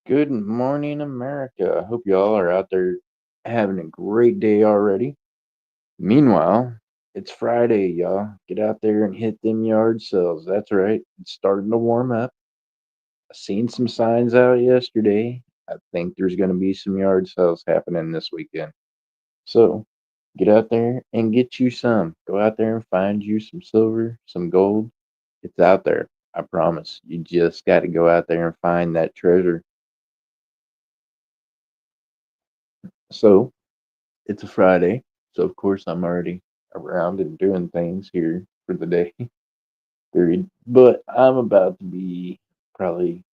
Good morning, America. I hope y'all are out there having a great day already. Meanwhile, it's Friday, y'all. Get out there and hit them yard sales. That's right. It's starting to warm up. I seen some signs out yesterday. I think there's going to be some yard sales happening this weekend. So get out there and get you some. Go out there and find you some silver, some gold. It's out there. I promise. You just got to go out there and find that treasure. So it's a Friday, so of course I'm already around and doing things here for the day period. But I'm about to be probably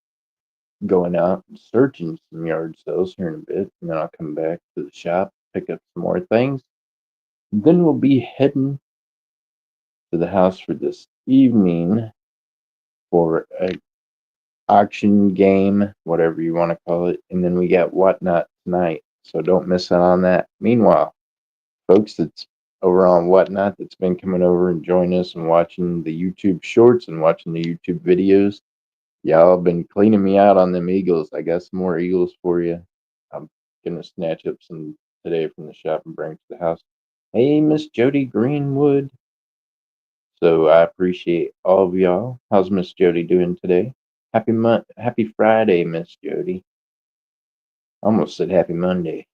going out and searching some yard sales here in a bit, and then I'll come back to the shop, pick up some more things. Then we'll be heading to the house for this evening for a auction game, whatever you want to call it, and then we got whatnot tonight. So don't miss out on that. Meanwhile, folks that's over on Whatnot that's been coming over and joining us and watching the YouTube shorts and watching the YouTube videos. Y'all been cleaning me out on them Eagles. I got some more Eagles for you. I'm gonna snatch up some today from the shop and bring to the house. Hey, Miss Jody Greenwood. So I appreciate all of y'all. How's Miss Jody doing today? Happy Friday, Miss Jody. Almost said happy Monday.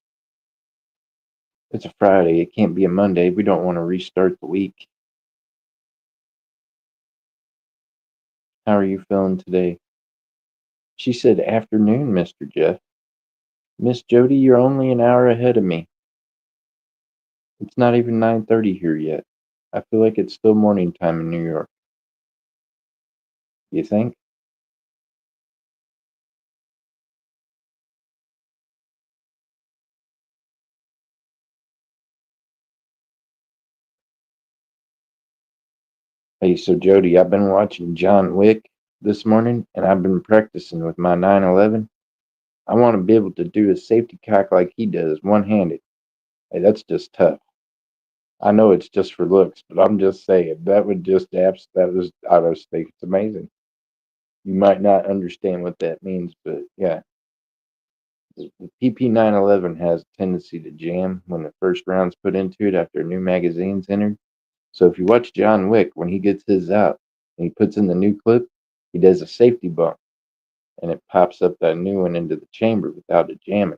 It's a Friday. It can't be a Monday. We don't want to restart the week. How are you feeling today? She said, "Afternoon, Mr. Jeff. Miss Jody, you're only an hour ahead of me. It's not even 9:30 here yet. I feel like it's still morning time in New York. You think?" Hey, so Jody, I've been watching John Wick this morning, and I've been practicing with my 911. I want to be able to do a safety cock like he does, one-handed. Hey, that's just tough. I know it's just for looks, but I'm just saying that would just that was I just think it's amazing. You might not understand what that means, but yeah, the PP911 has a tendency to jam when the first round's put into it after a new magazine's entered. So if you watch John Wick, when he gets his out and he puts in the new clip, he does a safety bump and it pops up that new one into the chamber without it jamming.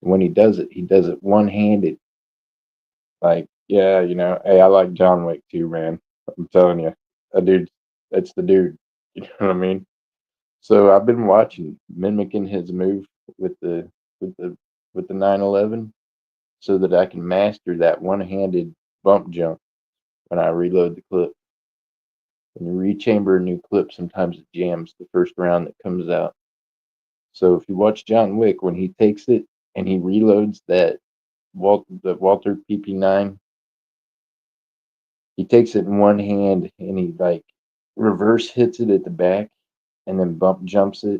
And when he does it one handed. Like, yeah, hey, I like John Wick too, man. I'm telling you, that dude, that's the dude. You know what I mean? So I've been watching, mimicking his move with the with the with the 911 so that I can master that one-handed bump jump when I reload the clip. When you rechamber a new clip, sometimes it jams the first round that comes out. So if you watch John Wick, when he takes it and he reloads the Walter PP9, he takes it in one hand and he like reverse hits it at the back and then bump jumps it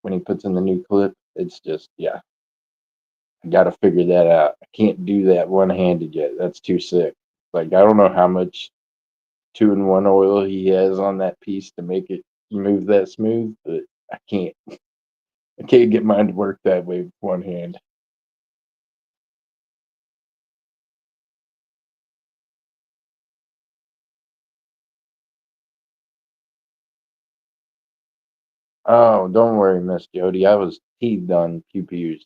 when he puts in the new clip. It's just, yeah, I got to figure that out. I can't do that one handed yet. That's too sick. Like, I don't know how much 2-in-1 oil he has on that piece to make it move that smooth, but I can't. I can't get mine to work that way with one hand. Oh, don't worry, Miss Jody. I was teethed on pew pews.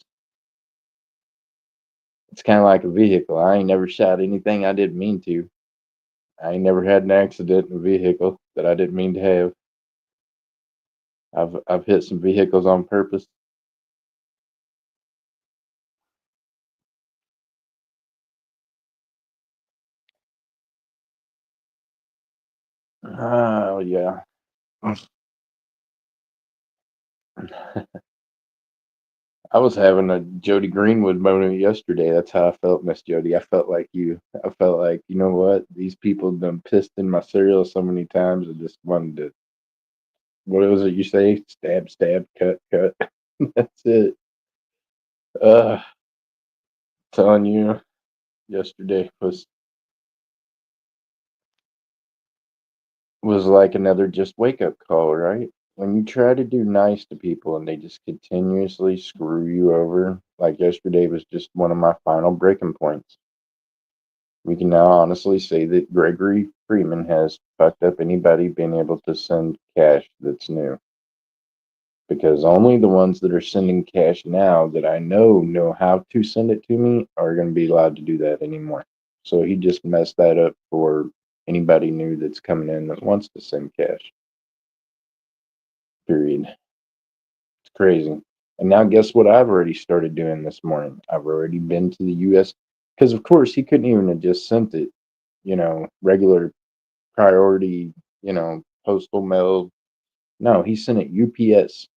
It's kind of like a vehicle. I ain't never shot anything I didn't mean to. I ain't never had an accident in a vehicle that I didn't mean to have. I've hit some vehicles on purpose. Oh yeah. I was having a Jody Greenwood moment yesterday. That's how I felt, Miss Jody. I felt like you. I felt like, you know what? These people have been pissed in my cereal so many times. I just wanted to. What was it you say? Stab, stab, cut, cut. That's it. Uh, telling you, yesterday was like another just wake up call, right? when you try to do nice to people and they just continuously screw you over, like yesterday was just one of my final breaking points. We can now honestly say that Gregory Freeman has fucked up anybody being able to send cash that's new. Because only the ones that are sending cash now that I know how to send it to me are going to be allowed to do that anymore. So he just messed that up for anybody new that's coming in that wants to send cash. Period. It's crazy. And now guess what I've already started doing this morning? I've already been to the US because of course he couldn't even have just sent it, regular priority, postal mail. No, he sent it UPS.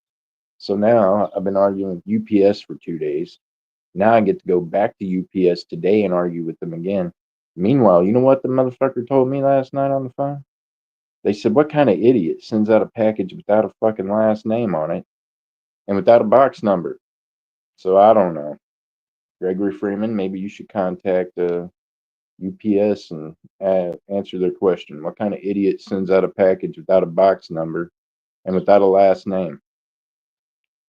So now I've been arguing with UPS for 2 days. Now I get to go back to UPS today and argue with them again. Meanwhile, you know what the motherfucker told me last night on the phone? They said, "What kind of idiot sends out a package without a fucking last name on it and without a box number?" So I don't know. Gregory Freeman, maybe you should contact UPS and answer their question. What kind of idiot sends out a package without a box number and without a last name?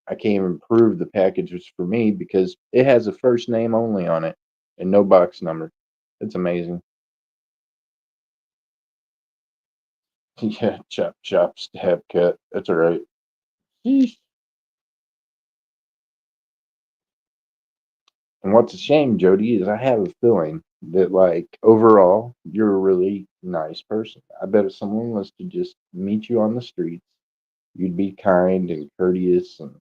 I can't even prove the package was for me because it has a first name only on it and no box number. It's amazing. Yeah, chop, chop, stab, cut. That's all right. Yeesh. And what's a shame, Jody, is I have a feeling that, like, overall, you're a really nice person. I bet if someone was to just meet you on the streets, you'd be kind and courteous, and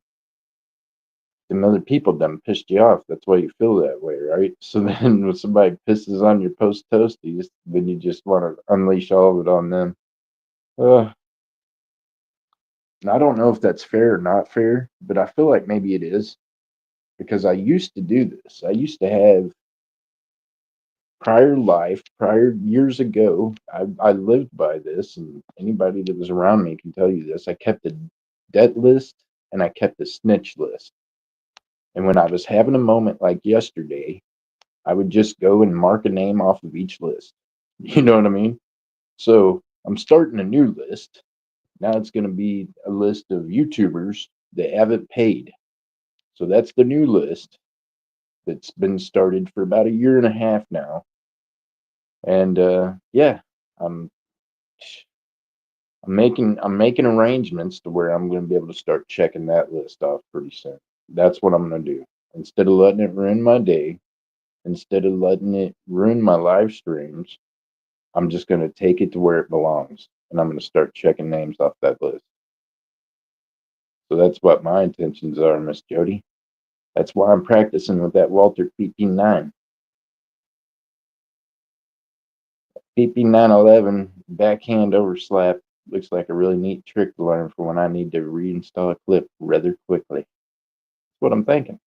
them other people done pissed you off. That's why you feel that way, right? So then when somebody pisses on your post toasties, then you just want to unleash all of it on them. Uh, I don't know if that's fair or not fair, but I feel like maybe it is because I used to do this. I used to have prior years ago, I lived by this, and anybody that was around me can tell you this. I kept a debt list and I kept a snitch list. And when I was having a moment like yesterday, I would just go and mark a name off of each list. You know what I mean? So I'm starting a new list. Now it's going to be a list of YouTubers that haven't paid. So that's the new list that's been started for about a year and a half now. And yeah, I'm I'm making arrangements to where I'm going to be able to start checking that list off pretty soon. That's what I'm going to do. Instead of letting it ruin my day, instead of letting it ruin my live streams, I'm just going to take it to where it belongs, and I'm going to start checking names off that list. So that's what my intentions are, Miss Jody. That's why I'm practicing with that Walter PP9. PP911 backhand overslap looks like a really neat trick to learn for when I need to reinstall a clip rather quickly. That's what I'm thinking.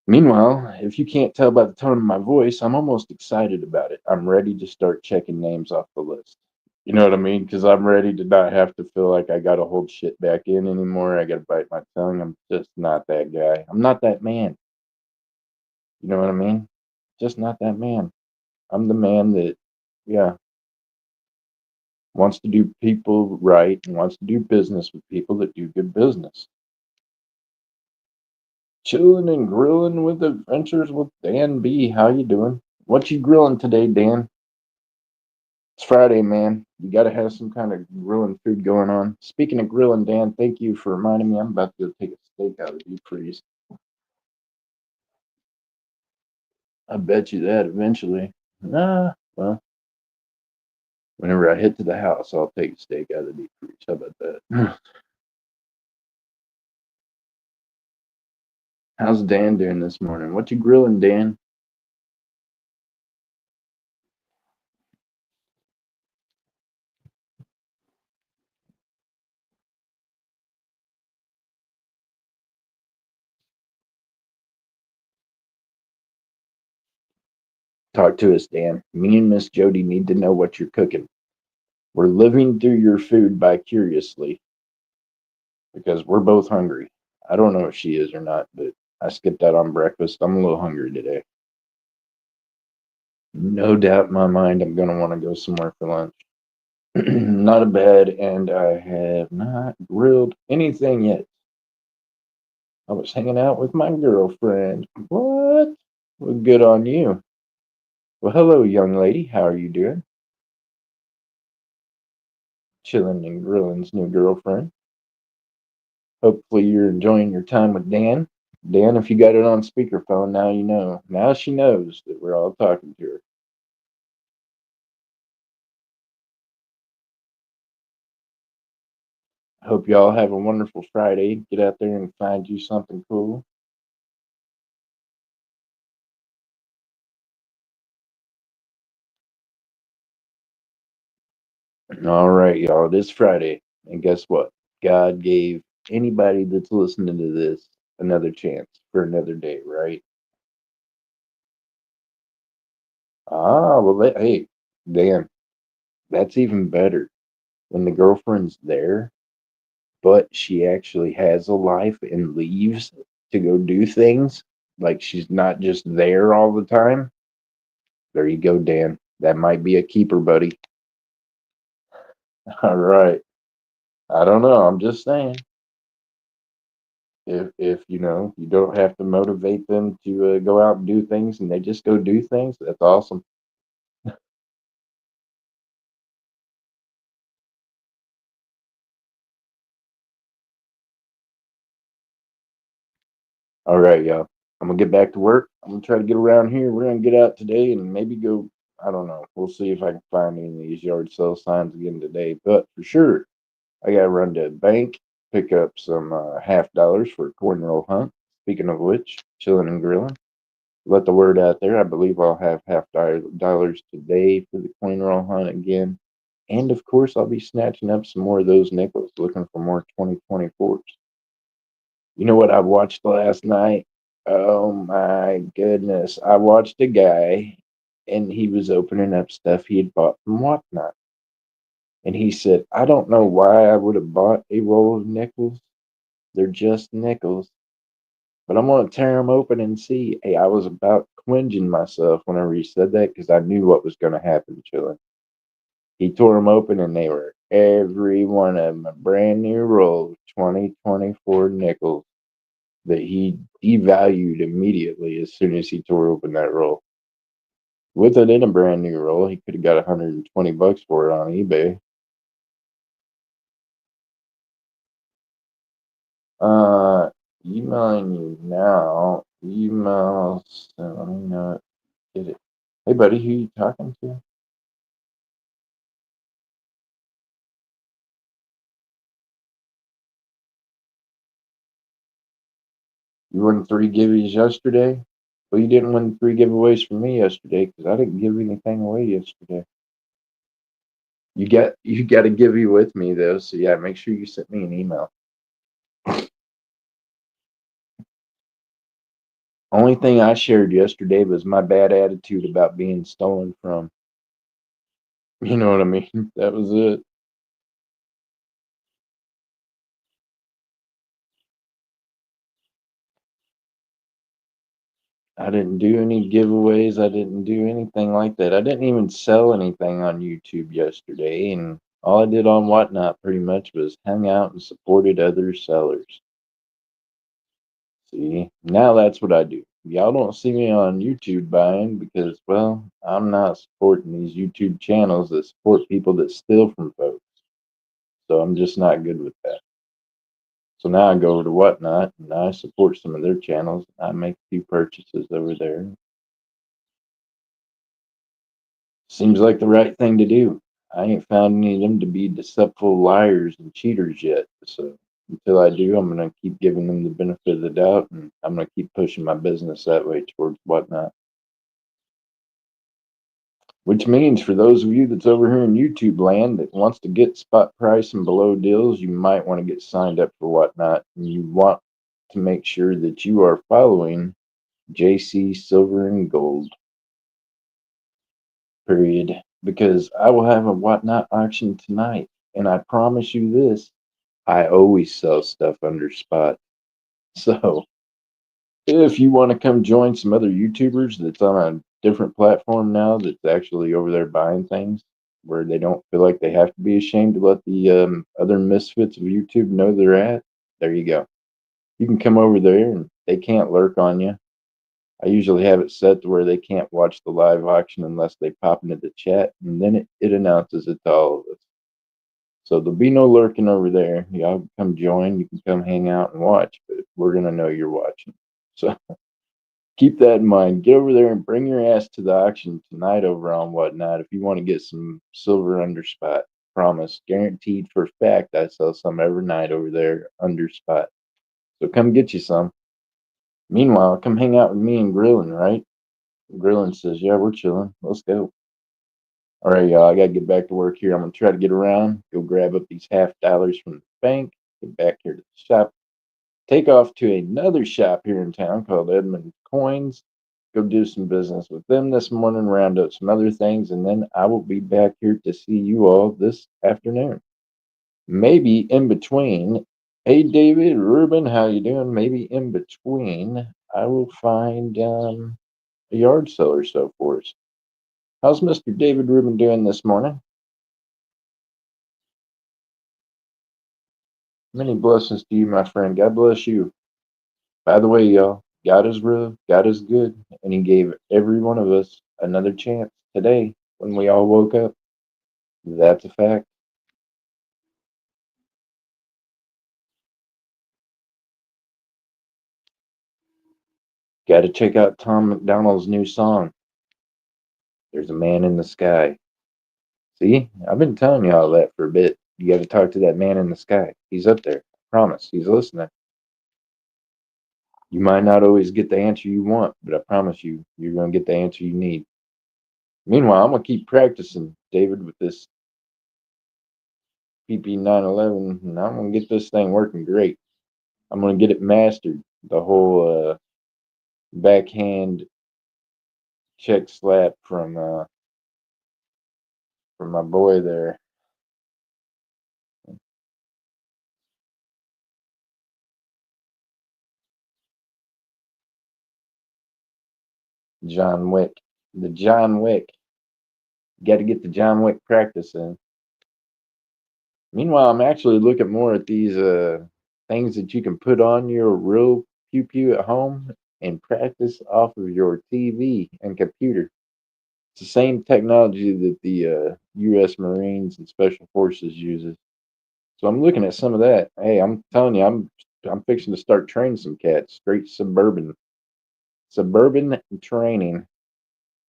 Meanwhile, if you can't tell by the tone of my voice, I'm almost excited about it. I'm ready to start checking names off the list. You know what I mean? Because I'm ready to not have to feel like I got to hold shit back in anymore. I got to bite my tongue. I'm just not that guy. I'm not that man. You know what I mean? Just not that man. I'm the man that, yeah, wants to do people right and wants to do business with people that do good business. Chilling and grilling with adventures with Dan B. How you doing? What you grilling today, Dan? It's Friday, man. You got to have some kind of grilling food going on. Speaking of grilling, Dan, thank you for reminding me. I'm about to go take a steak out of the deep freeze. I bet you that eventually. Nah, well, whenever I hit to the house, I'll take a steak out of the deep freeze. How about that? How's Dan doing this morning? What you grilling, Dan? Talk to us, Dan. Me and Miss Jody need to know what you're cooking. We're living through your food vicariously because we're both hungry. I don't know if she is or not, but I skipped that on breakfast. I'm a little hungry today. No doubt in my mind, I'm going to want to go somewhere for lunch. Not a bad, and I have not grilled anything yet. I was hanging out with my girlfriend. What? Well, good on you. Well, hello, young lady. How are you doing? Chilling and grilling's new girlfriend. Hopefully, you're enjoying your time with Dan. Dan, if you got it on speakerphone, now you know. Now she knows that we're all talking to her. I hope y'all have a wonderful Friday. Get out there and find you something cool. All right, y'all. It is Friday. And guess what? God gave anybody that's listening to this another chance for another day, right? Well, hey, Dan, that's even better. When the girlfriend's there, but she actually has a life and leaves to go do things, like she's not just there all the time. There you go, Dan. That might be a keeper, buddy. All right. I don't know. I'm just saying. If you don't have to motivate them to go out and do things, and they just go do things, that's awesome. All right, y'all. I'm gonna get back to work. I'm gonna try to get around here. We're gonna get out today and maybe go. I don't know. We'll see if I can find any of these yard sale signs again today. But for sure, I gotta run to the bank, pick up some $50 for a corn roll hunt. Speaking of which, chilling and grilling. Let the word out there. I believe I'll have $50 today for the coin roll hunt again. And of course, I'll be snatching up some more of those nickels, looking for more 2024s. You know what I watched last night? Oh my goodness. I watched a guy and he was opening up stuff he had bought from Whatnot. And he said, I don't know why I would have bought a roll of nickels. They're just nickels. But I'm going to tear them open and see. Hey, I was about quinging myself whenever he said that because I knew what was going to happen, chilling. He tore them open and they were every one of them a brand new roll of 2024 nickels that he devalued immediately as soon as he tore open that roll. With it in a brand new roll, he could have got $120 for it on eBay. Uh, Emailing you now. Email. So let me know. Get it. Hey, buddy, who you talking to? You won three giveaways yesterday. Well, you didn't win three giveaways from me yesterday because I didn't give anything away yesterday. You got to give you with me though. So yeah, make sure you send me an email. Only thing I shared yesterday was my bad attitude about being stolen from. You know what I mean? That was it. I didn't do any giveaways. I didn't do anything like that. I didn't even sell anything on YouTube yesterday. And all I did on Whatnot pretty much was hang out and supported other sellers. See, now that's what I do. Y'all don't see me on YouTube buying because, well, I'm not supporting these YouTube channels that support people that steal from folks. So I'm just not good with that. So now I go over to Whatnot and I support some of their channels. I make a few purchases over there. Seems like the right thing to do. I ain't found any of them to be deceptive liars and cheaters yet. So until I do, I'm gonna keep giving them the benefit of the doubt, and I'm gonna keep pushing my business that way towards Whatnot. Which means for those of you that's over here in YouTube land that wants to get spot price and below deals, you might want to get signed up for Whatnot, and you want to make sure that you are following JC Silver and Gold. Period. Because I will have a Whatnot auction tonight, and I promise you this: I always sell stuff under spot. So if you want to come join some other YouTubers that's on a different platform now that's actually over there buying things, where they don't feel like they have to be ashamed to let the other misfits of YouTube know they're at, there you go. You can come over there and they can't lurk on you. I usually have it set to where they can't watch the live auction unless they pop into the chat, and then it announces it to all of us. So there'll be no lurking over there. Y'all come join. You can come hang out and watch, but we're gonna know you're watching. So keep that in mind. Get over there and bring your ass to the auction tonight over on Whatnot if you want to get some silver under spot. Promise, guaranteed for a fact. I sell some every night over there under spot. So come get you some. Meanwhile, come hang out with me and Grillin, right? Grillin says, "Yeah, we're chilling. Let's go." All right, y'all. I gotta get back to work here. I'm gonna try to get around, go grab up these $50 from the bank, get back here to the shop, take off to another shop here in town called Edmund Coins, go do some business with them this morning, round up some other things, and then I will be back here to see you all this afternoon. Maybe in between. Hey, David, Ruben, how you doing? Maybe in between, I will find a yard sale or so for us. How's Mr. David Rubin doing this morning? Many blessings to you, my friend. God bless you. By the way, y'all, God is real, God is good, and He gave every one of us another chance today when we all woke up. That's a fact. Got to check out Tom McDonald's new song, There's a Man in the Sky. See, I've been telling you all that for a bit. You got to talk to that man in the sky. He's up there. I promise. He's listening. You might not always get the answer you want, but I promise you, you're going to get the answer you need. Meanwhile, I'm going to keep practicing, David, with this PP911, and I'm going to get this thing working great. I'm going to get it mastered. The whole backhand check slap from my boy there. John Wick. The John Wick. Got to get the John Wick practice in. Meanwhile, I'm actually looking more at these things that you can put on your real pew pew at home and practice off of your TV and computer. It's the same technology that the U.S. Marines and Special Forces uses. So I'm looking at some of that. Hey, I'm telling you, I'm fixing to start training some cats. Straight suburban training.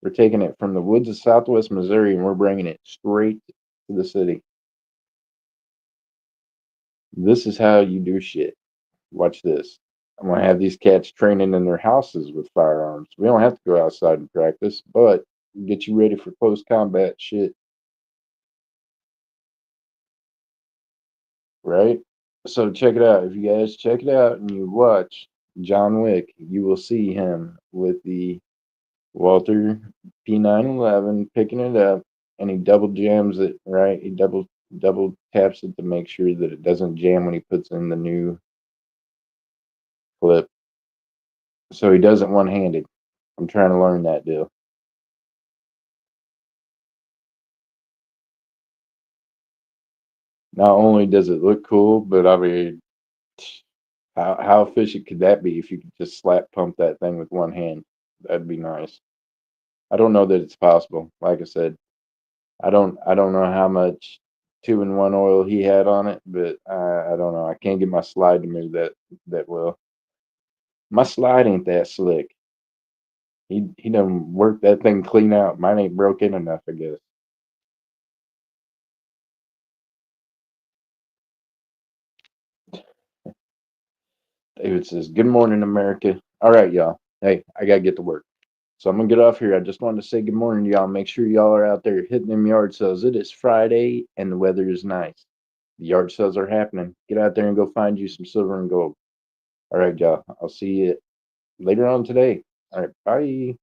We're taking it from the woods of Southwest Missouri and we're bringing it straight to the city. This is how you do shit. Watch this. I'm gonna have these cats training in their houses with firearms. We don't have to go outside and practice, but get you ready for close combat shit, right? So check it out. If you guys check it out and you watch John Wick, you will see him with the Walter P911 picking it up, and he double jams it, right? He double taps it to make sure that it doesn't jam when he puts in the new clip. So he does it one handed. I'm trying to learn that deal. Not only does it look cool, but I mean, how efficient could that be if you could just slap pump that thing with one hand? That'd be nice. I don't know that it's possible. Like I said, I don't know how much 2-in-1 oil he had on it, but I don't know. I can't get my slide to move that well. My slide ain't that slick. He done worked that thing clean out. Mine ain't broke in enough, I guess. David says, "Good morning, America." All right, y'all. Hey, I gotta get to work. So I'm gonna get off here. I just wanted to say good morning to y'all. Make sure y'all are out there hitting them yard sales. It is Friday and the weather is nice. The yard sales are happening. Get out there and go find you some silver and gold. All right, y'all. I'll see you later on today. All right, bye.